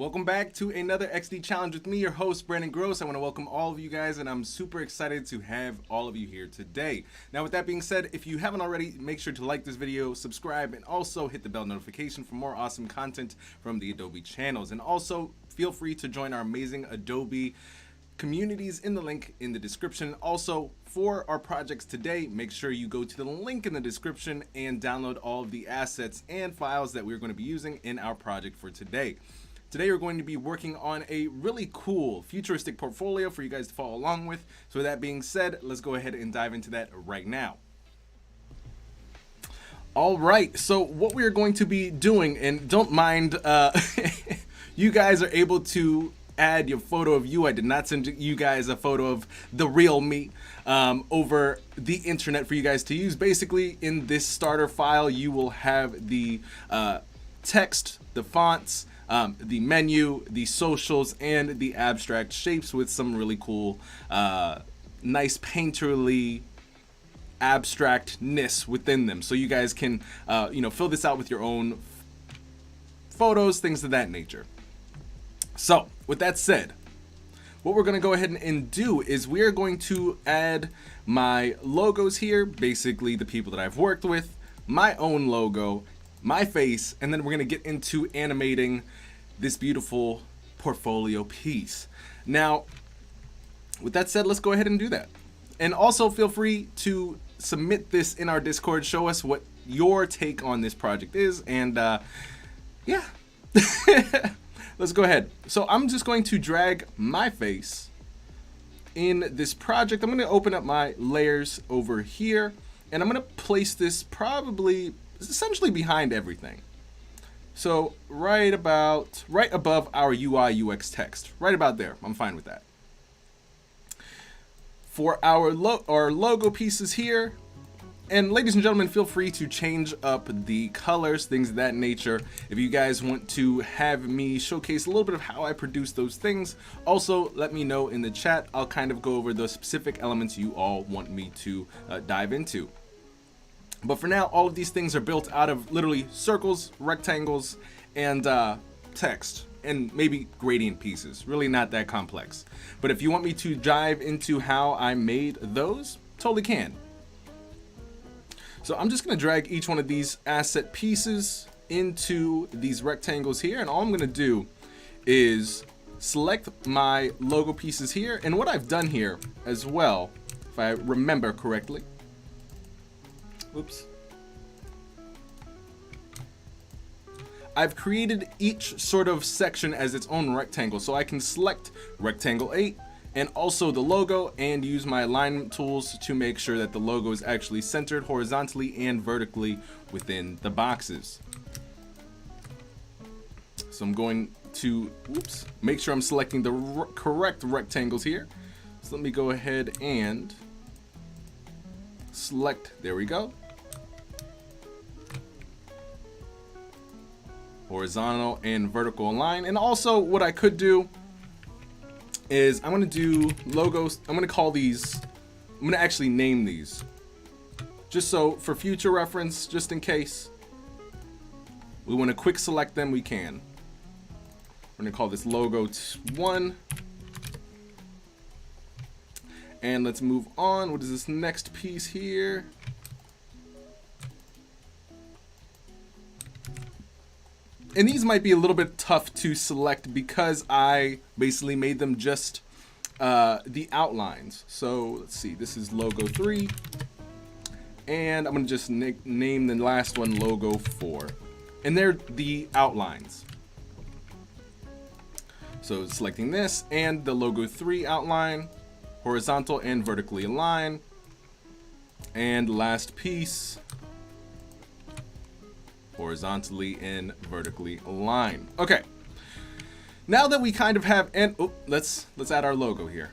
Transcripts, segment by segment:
Welcome back to another XD Challenge with me, your host, Brandon Groce. I want to welcome all of you guys, and I'm super excited to have all of you here today. Now, with that being said, if you haven't already, make sure to like this video, subscribe, and also hit the bell notification for more awesome content from the Adobe channels. And also, feel free to join our amazing Adobe communities in the link in the description. Also, for our projects today, make sure you go to the link in the description and download all of the assets and files that we're going to be using in our project for today. Today we're going to be working on a really cool futuristic portfolio for you guys to follow along with. So with that being said, let's go ahead and dive into that right now. All right, so what we're going to be doing, and don't mind, you guys are able to add your photo of you. I did not send you guys a photo of the real me over the internet for you guys to use. Basically, in this starter file, you will have the text, the fonts, the menu, the socials, and the abstract shapes with some really cool, nice painterly abstractness within them. So you guys can, fill this out with your own photos, things of that nature. So, with that said, what we're going to go ahead and do is we are going to add my logos here, basically the people that I've worked with, my own logo, my face, and then we're going to get into animating this beautiful portfolio piece. Now, with that said, let's go ahead and do that. And also feel free to submit this in our Discord, show us what your take on this project is, and yeah. Let's go ahead. So I'm just going to drag my face in this project. I'm going to open up my layers over here, and I'm going to place this probably essentially behind everything. So right above our UI UX text, right about there. I'm fine with that. For our logo pieces here, and ladies and gentlemen, feel free to change up the colors, things of that nature. If you guys want to have me showcase a little bit of how I produce those things, also let me know in the chat. I'll kind of go over the specific elements you all want me to dive into. But for now, all of these things are built out of literally circles, rectangles, and text, and maybe gradient pieces. Really not that complex. But if you want me to dive into how I made those, totally can. So I'm just going to drag each one of these asset pieces into these rectangles here, and all I'm going to do is select my logo pieces here. And what I've done here as well, if I remember correctly, oops, I've created each sort of section as its own rectangle, so I can select rectangle 8 and also the logo and use my alignment tools to make sure that the logo is actually centered horizontally and vertically within the boxes. So I'm going to, make sure I'm selecting the correct rectangles here. So let me go ahead and select, there we go. Horizontal and vertical align. And also what I could do is I'm going to do logos. I'm going to call these, I'm going to actually name these just so for future reference, just in case we want to quick select them, we can. We're going to call this logo 1. And let's move on. What is this next piece here? And these might be a little bit tough to select because I basically made them just the outlines. So let's see, this is logo 3. And I'm going to just name the last one logo 4. And they're the outlines. So selecting this and the logo 3 outline, horizontal and vertically align. And last piece, horizontally and vertically align. Okay. Now that we kind of have, and let's add our logo here.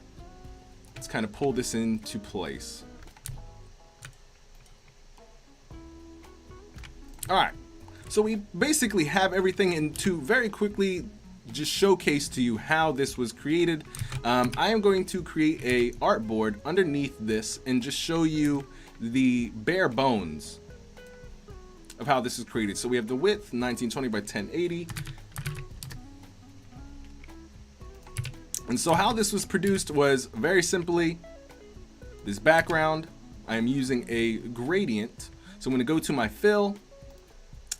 Let's kind of pull this into place. All right. So we basically have everything, and to very quickly just showcase to you how this was created, I am going to create a artboard underneath this and just show you the bare bones of how this is created. So we have the width 1920 by 1080, And so how this was produced was very simply this background. I am using a gradient. So I'm going to go to my fill,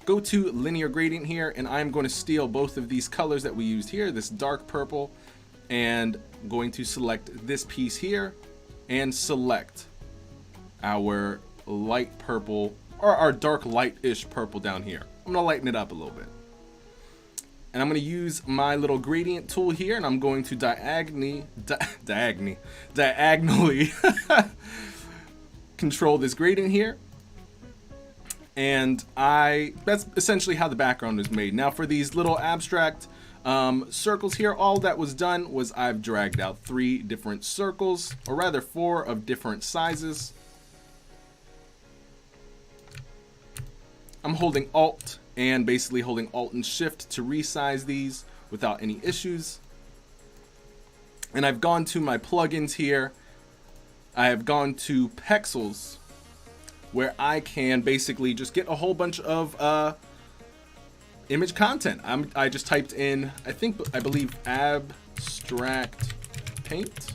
go to linear gradient here, and I'm going to steal both of these colors that we used here, this dark purple, and I'm going to select this piece here and select our light purple, or our dark light-ish purple down here. I'm going to lighten it up a little bit. And I'm going to use my little gradient tool here, and I'm going to diagonally control this gradient here. And that's essentially how the background is made. Now for these little abstract circles here, all that was done was I've dragged out 3 different circles, or rather 4 of different sizes. I'm holding Alt and basically holding Alt and Shift to resize these without any issues. And I've gone to my plugins here. I have gone to Pexels, where I can basically just get a whole bunch of image content. I just typed in, I believe abstract paint.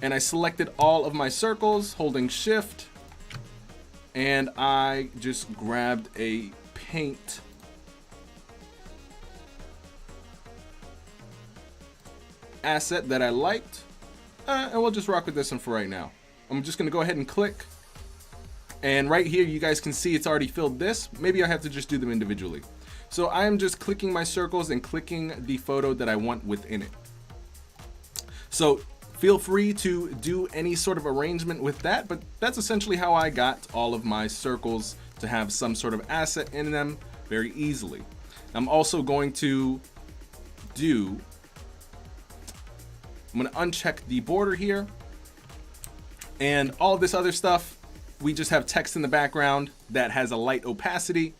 And I selected all of my circles, holding Shift. And I just grabbed a paint asset that I liked. And we'll just rock with this one for right now. I'm just gonna go ahead and click. And right here, you guys can see it's already filled this. Maybe I have to just do them individually. So I am just clicking my circles and clicking the photo that I want within it. So feel free to do any sort of arrangement with that, but that's essentially how I got all of my circles to have some sort of asset in them very easily. I'm also going to I'm going to uncheck the border here, and all of this other stuff, we just have text in the background that has a light opacity.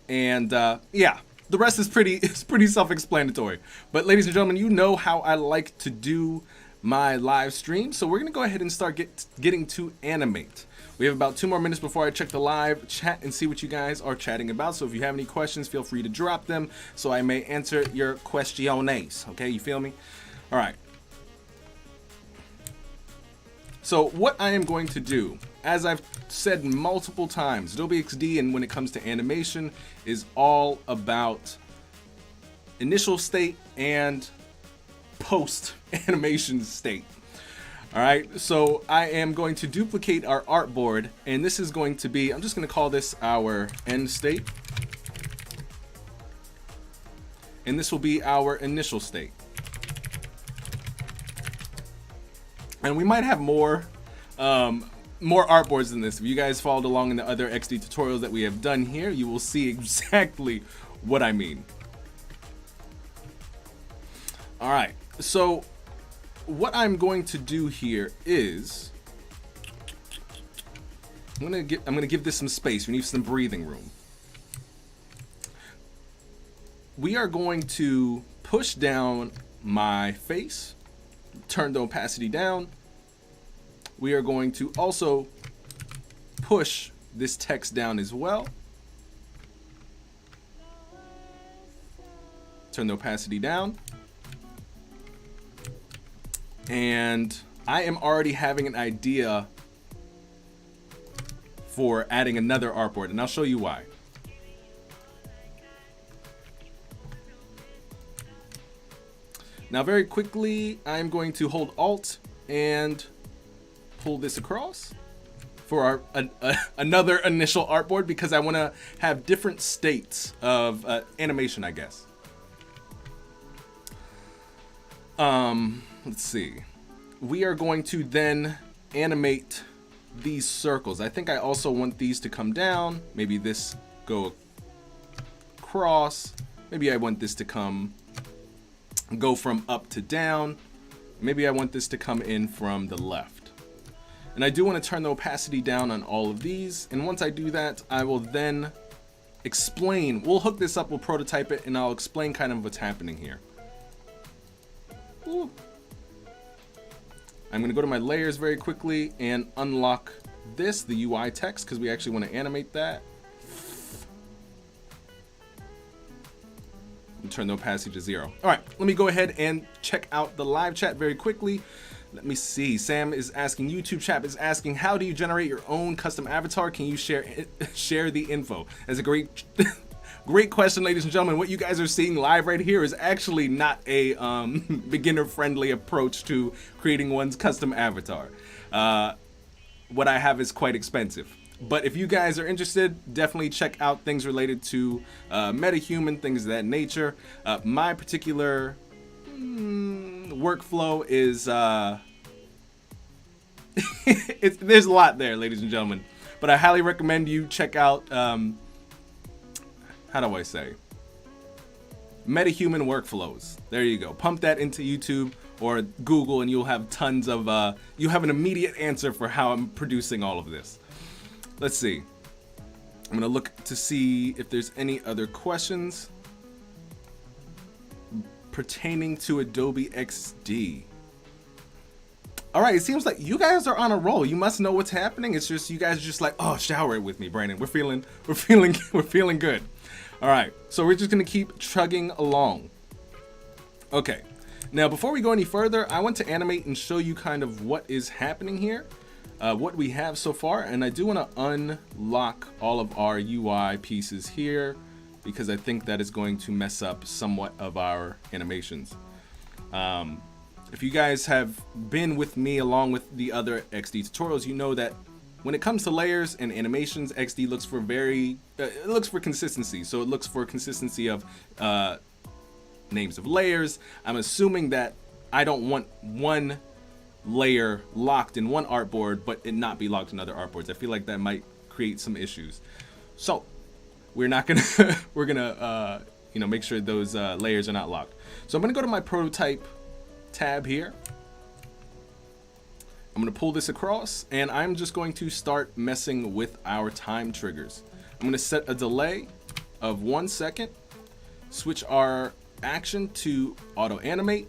And yeah, the rest is pretty self-explanatory. But ladies and gentlemen, you know how I like to do my live stream, so we're gonna go ahead and start getting to animate. We have about 2 more minutes before I check the live chat and see what you guys are chatting about. So if you have any questions, feel free to drop them so I may answer your questiones. Okay, you feel me? All right. So what I am going to do, as I've said multiple times, Adobe XD, and when it comes to animation, is all about initial state and post animation state. All right, so I am going to duplicate our artboard, and this is going to be, I'm just going to call this our end state, and this will be our initial state. And we might have more artboards than this. If you guys followed along in the other XD tutorials that we have done here, you will see exactly what I mean. All right, so what I'm going to do here is I'm gonna give this some space. We need some breathing room. We are going to push down my face, turn the opacity down. We are going to also push this text down as well. Turn the opacity down. And I am already having an idea for adding another artboard, and I'll show you why. Now very quickly, I'm going to hold Alt and pull this across for another initial artboard, because I want to have different states of animation, I guess. Let's see. We are going to then animate these circles. I think I also want these to come down. Maybe this go across. Maybe I want this to go from up to down. Maybe I want this to come in from the left. And I do want to turn the opacity down on all of these. And once I do that, I will then explain. We'll hook this up, we'll prototype it, and I'll explain kind of what's happening here. Ooh. I'm going to go to my layers very quickly and unlock this, the UI text, because we actually want to animate that. and turn the opacity to 0. All right, let me go ahead and check out the live chat very quickly. Let me see. Sam is asking, YouTube chat is asking, how do you generate your own custom avatar? Can you share the info? That's a great great question, ladies and gentlemen. What you guys are seeing live right here is actually not a beginner-friendly approach to creating one's custom avatar. What I have is quite expensive. But if you guys are interested, definitely check out things related to MetaHuman, things of that nature. My particular workflow is there's a lot there, ladies and gentlemen. But I highly recommend you check out how do I say? MetaHuman workflows. There you go. Pump that into YouTube or Google, and you'll have tons of you have an immediate answer for how I'm producing all of this. Let's see. I'm gonna look to see if there's any other questions pertaining to Adobe XD. All right, it seems like you guys are on a roll. You must know what's happening. It's just you guys are just like, oh, shower it with me, Brandon. We're feeling good. All right, so we're just gonna keep chugging along. Okay, now before we go any further, I want to animate and show you kind of what is happening here, what we have so far, and I do want to unlock all of our UI pieces here because I think that is going to mess up somewhat of our animations. If you guys have been with me along with the other XD tutorials, you know that when it comes to layers and animations, XD looks for it looks for consistency. So it looks for consistency of names of layers. I'm assuming that I don't want one layer locked in one artboard, but it not be locked in other artboards. I feel like that might create some issues. So we're not gonna we're gonna make sure those layers are not locked. So I'm gonna go to my prototype tab here. I'm going to pull this across, and I'm just going to start messing with our time triggers. I'm going to set a delay of 1 second, switch our action to auto animate.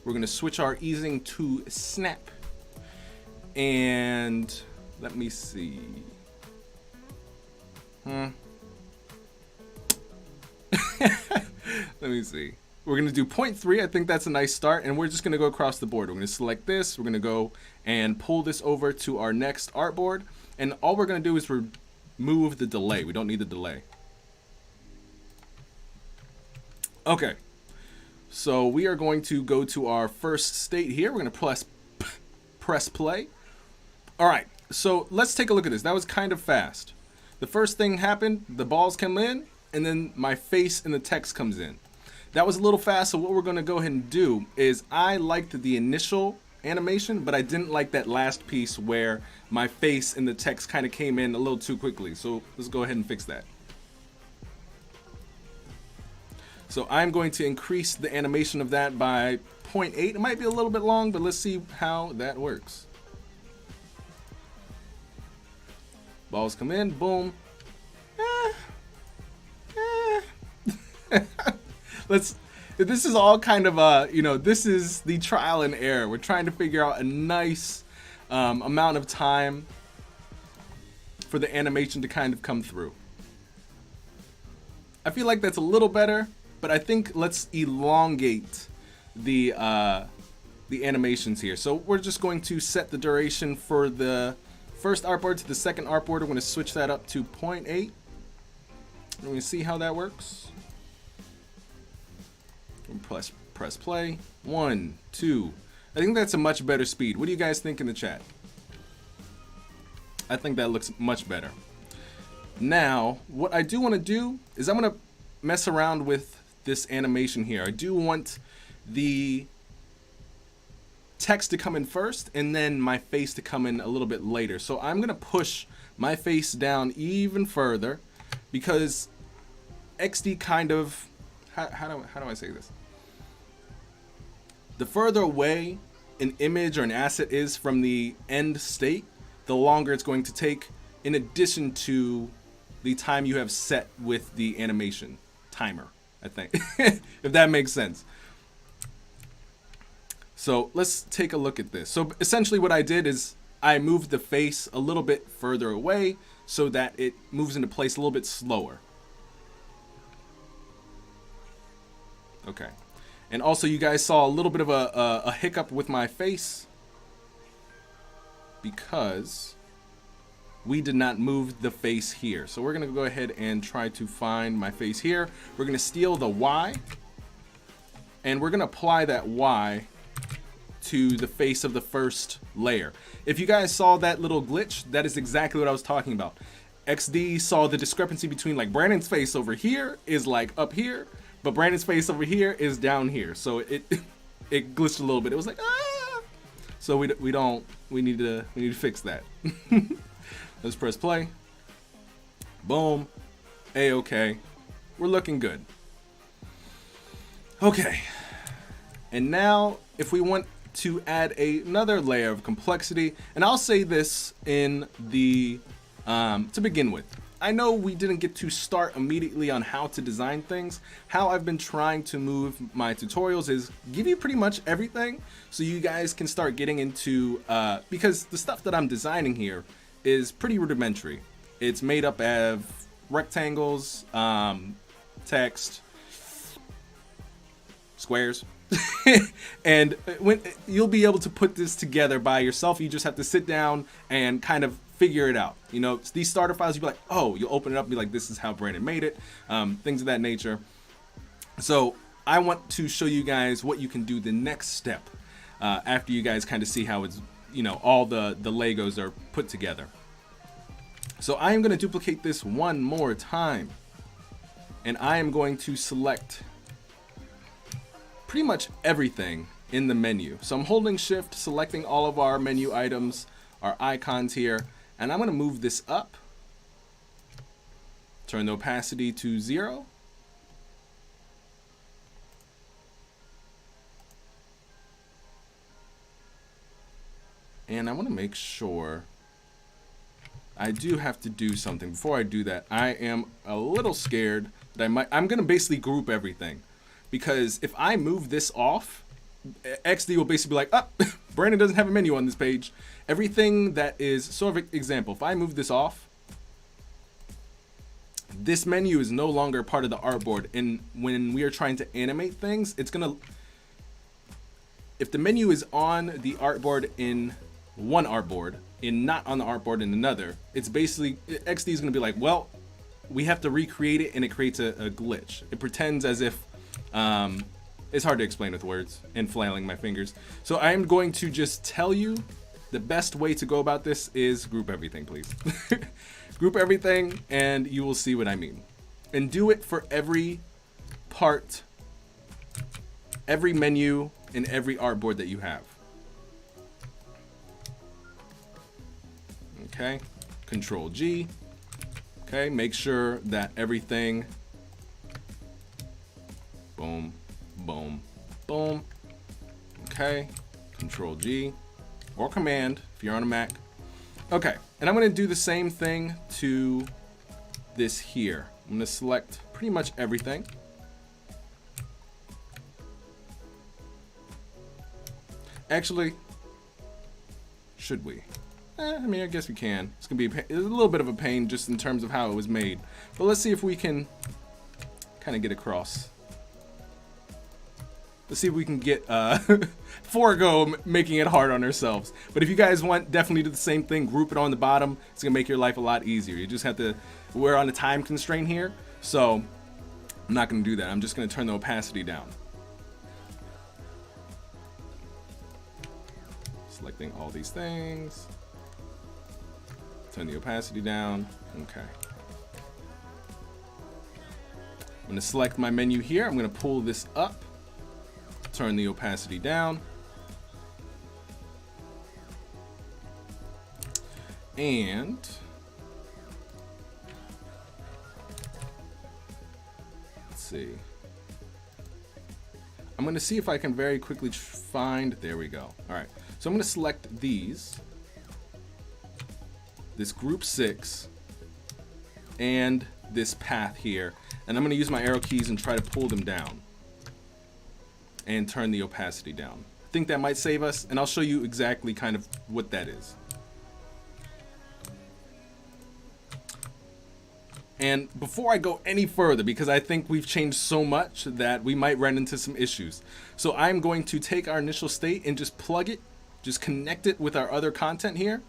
We're going to switch our easing to snap, and let me see. Let me see. We're going to do 0.3. I think that's a nice start, and we're just going to go across the board. We're going to select this. We're going to go and pull this over to our next artboard, and all we're going to do is remove the delay. We don't need the delay. Okay, so we are going to go to our first state here. We're going to press play. All right, so let's take a look at this. That was kind of fast. The first thing happened, the balls come in, and then my face and the text comes in. That was a little fast, so what we're going to go ahead and do is I liked the initial animation, but I didn't like that last piece where my face and the text kind of came in a little too quickly. So let's go ahead and fix that. So I'm going to increase the animation of that by 0.8. It might be a little bit long, but let's see how that works. Balls come in, boom. This is all kind of this is the trial and error. We're trying to figure out a nice amount of time for the animation to kind of come through. I feel like that's a little better, but I think let's elongate the animations here. So we're just going to set the duration for the first artboard to the second artboard. We're going to switch that up to 0.8. We're going to see how that works. Press play. 1, 2. I think that's a much better speed. What do you guys think in the chat? I think that looks much better. Now, what I do want to do is I'm going to mess around with this animation here. I do want the text to come in first and then my face to come in a little bit later. So I'm going to push my face down even further because XD kind of, how do I say this? The further away an image or an asset is from the end state, the longer it's going to take, in addition to the time you have set with the animation timer, I think, if that makes sense. So let's take a look at this. So essentially what I did is I moved the face a little bit further away so that it moves into place a little bit slower. Okay. And also you guys saw a little bit of a hiccup with my face because we did not move the face here. So we're gonna go ahead and try to find my face here. We're gonna steal the Y and we're gonna apply that Y to the face of the first layer. If you guys saw that little glitch, that is exactly what I was talking about. XD saw the discrepancy between like Brandon's face over here is like up here, but Brandon's face over here is down here. So it it glitched a little bit. It was like, ah! So we need to fix that. Let's press play. Boom. A-okay. We're looking good. Okay. And now if we want to add another layer of complexity, and I'll say this in the to begin with, I know we didn't get to start immediately on how to design things. How I've been trying to move my tutorials is give you pretty much everything so you guys can start getting into because the stuff that I'm designing here is pretty rudimentary. It's made up of rectangles, text, squares. And when you'll be able to put this together by yourself, you just have to sit down and kind of figure it out. You know, these starter files, you'll be like, oh, you'll open it up and be like, this is how Brandon made it, things of that nature. So I want to show you guys what you can do the next step after you guys kind of see how it's, you know, all the Legos are put together. So I am going to duplicate this one more time, and I am going to select pretty much everything in the menu. So I'm holding shift, selecting all of our menu items, our icons here, and I'm going to move this up, turn the opacity to 0, and I want to make sure I do have to do something. Before I do that, I am a little scared that I'm going to basically group everything. Because if I move this off, XD will basically be like, oh, Brandon doesn't have a menu on this page. Everything that is, sort of example, if I move this off, this menu is no longer part of the artboard. And when we are trying to animate things, it's going to, if the menu is on the artboard in one artboard and not on the artboard in another, it's basically, XD is going to be like, well, we have to recreate it, and it creates a glitch. It pretends as if, it's hard to explain with words and flailing my fingers. So I am going to just tell you the best way to go about this is group everything, please. Group everything and you will see what I mean. And do it for every part, every menu, and every artboard that you have. Okay, Control G. Okay, make sure that everything, boom, boom, boom. Okay, Control G or Command if you're on a Mac. Okay, and I'm going to do the same thing to this here. I'm going to select pretty much everything. Actually, should we? I mean, I guess we can. It's going to be a little bit of a pain just in terms of how it was made. But let's see if we can kind of get across. Let's see if we can get forego making it hard on ourselves. But if you guys want, definitely do the same thing. Group it on the bottom. It's going to make your life a lot easier. You just have to, we're on a time constraint here. So I'm not going to do that. I'm just going to turn the opacity down. Selecting all these things. Turn the opacity down. Okay. I'm going to select my menu here. I'm going to pull this up. Turn the opacity down. And let's see. I'm going to see if I can very quickly find, there we go. All right. So I'm going to select these, this group 6, and this path here. And I'm going to use my arrow keys and try to pull them down and turn the opacity down. I think that might save us, and I'll show you exactly kind of what that is. And before I go any further, because I think we've changed so much that we might run into some issues. So I'm going to take our initial state and just plug it, just connect it with our other content here,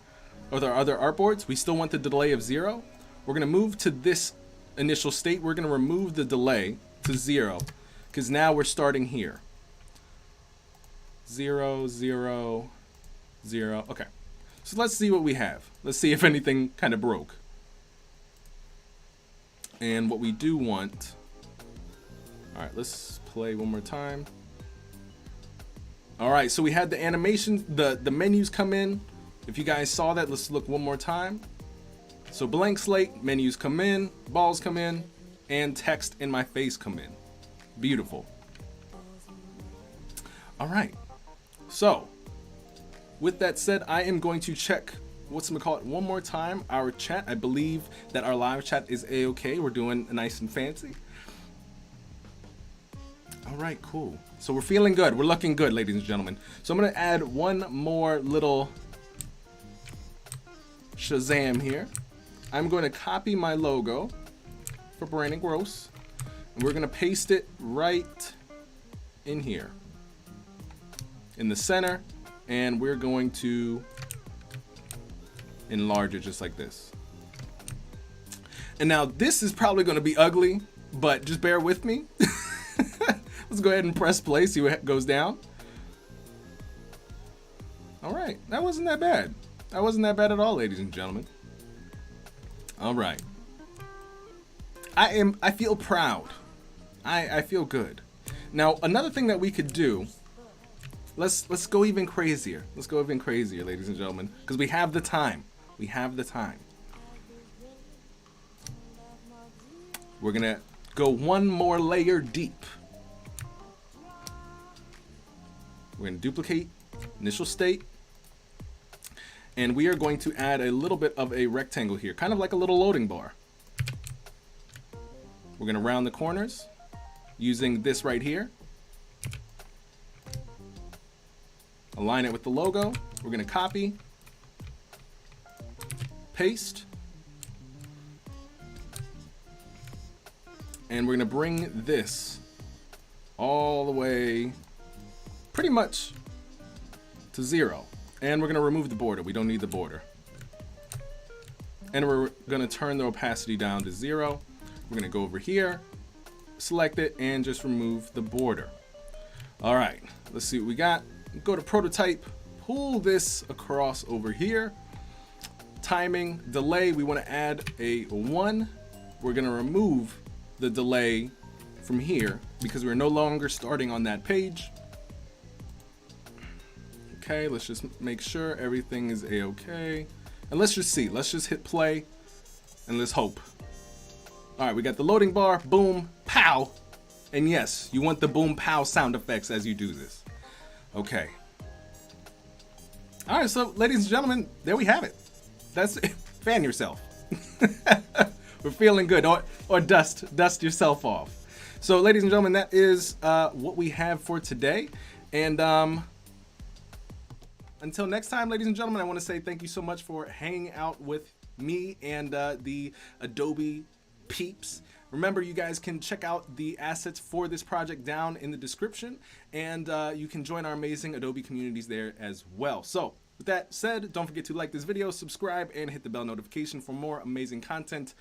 with our other artboards. We still want the delay of 0. We're going to move to this initial state. We're going to remove the delay to 0, because now we're starting here. 0, 0, 0. Okay. So let's see what we have. Let's see if anything kind of broke. And what we do want, all right, let's play one more time. All right, so we had the animation, the menus come in. If you guys saw that, let's look one more time. So blank slate, menus come in, balls come in, and text in my face come in. Beautiful. All right, so with that said, I am going to check one more time, our chat. I believe that our live chat is a-okay. We're doing nice and fancy. All right, cool. So we're feeling good. We're looking good, ladies and gentlemen. So I'm going to add one more little Shazam here. I'm going to copy my logo for Brandon Groce, and we're going to paste it right in here in the center, and we're going to enlarge it just like this. And now this is probably going to be ugly, but just bear with me. Let's go ahead and press play, see what goes down. All right, that wasn't that bad. That wasn't that bad at all, ladies and gentlemen. All right. I feel proud. I feel good. Now, another thing that we could do, let's go even crazier. Let's go even crazier, ladies and gentlemen, because we have the time. We have the time. We're gonna go one more layer deep. We're gonna duplicate initial state, and we are going to add a little bit of a rectangle here, kind of like a little loading bar. We're gonna round the corners using this right here. Align it with the logo. We're gonna copy, paste, and we're gonna bring this all the way pretty much to 0. And we're gonna remove the border. We don't need the border. And we're gonna turn the opacity down to 0. We're gonna go over here, select it, and just remove the border. All right, let's see what we got. Go to prototype, pull this across over here. Timing, delay, we want to add a 1. We're going to remove the delay from here because we're no longer starting on that page. Okay, let's just make sure everything is a-okay. And let's just see. Let's just hit play and let's hope. All right, we got the loading bar, boom, pow. And yes, you want the boom, pow sound effects as you do this. Okay. All right, so ladies and gentlemen, there we have it. That's it. Fan yourself. We're feeling good, or dust yourself off. So, ladies and gentlemen, that is what we have for today. And until next time, ladies and gentlemen, I want to say thank you so much for hanging out with me and the Adobe peeps. Remember, you guys can check out the assets for this project down in the description, and you can join our amazing Adobe communities there as well. So, with that said, don't forget to like this video, subscribe, and hit the bell notification for more amazing content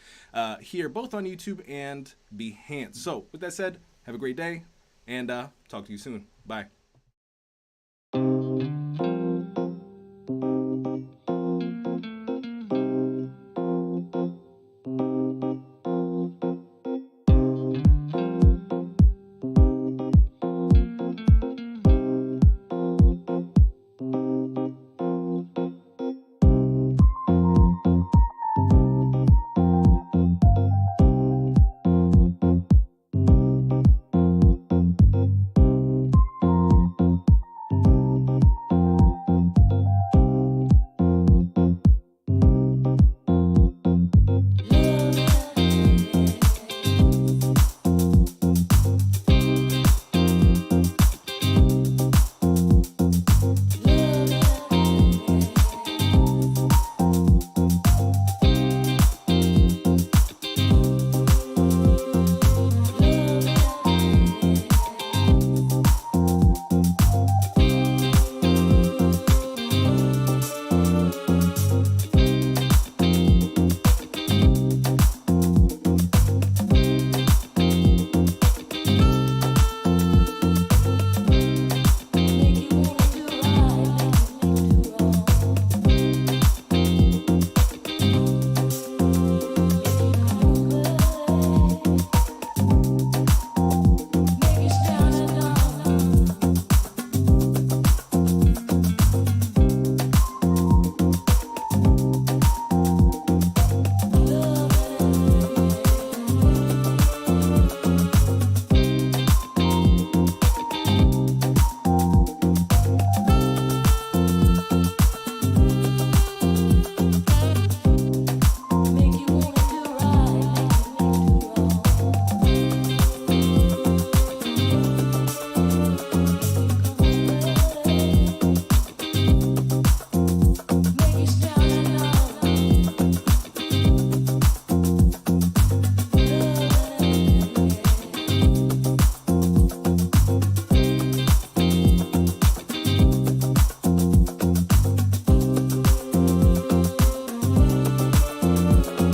here, both on YouTube and Behance. So, with that said, have a great day, and talk to you soon. Bye.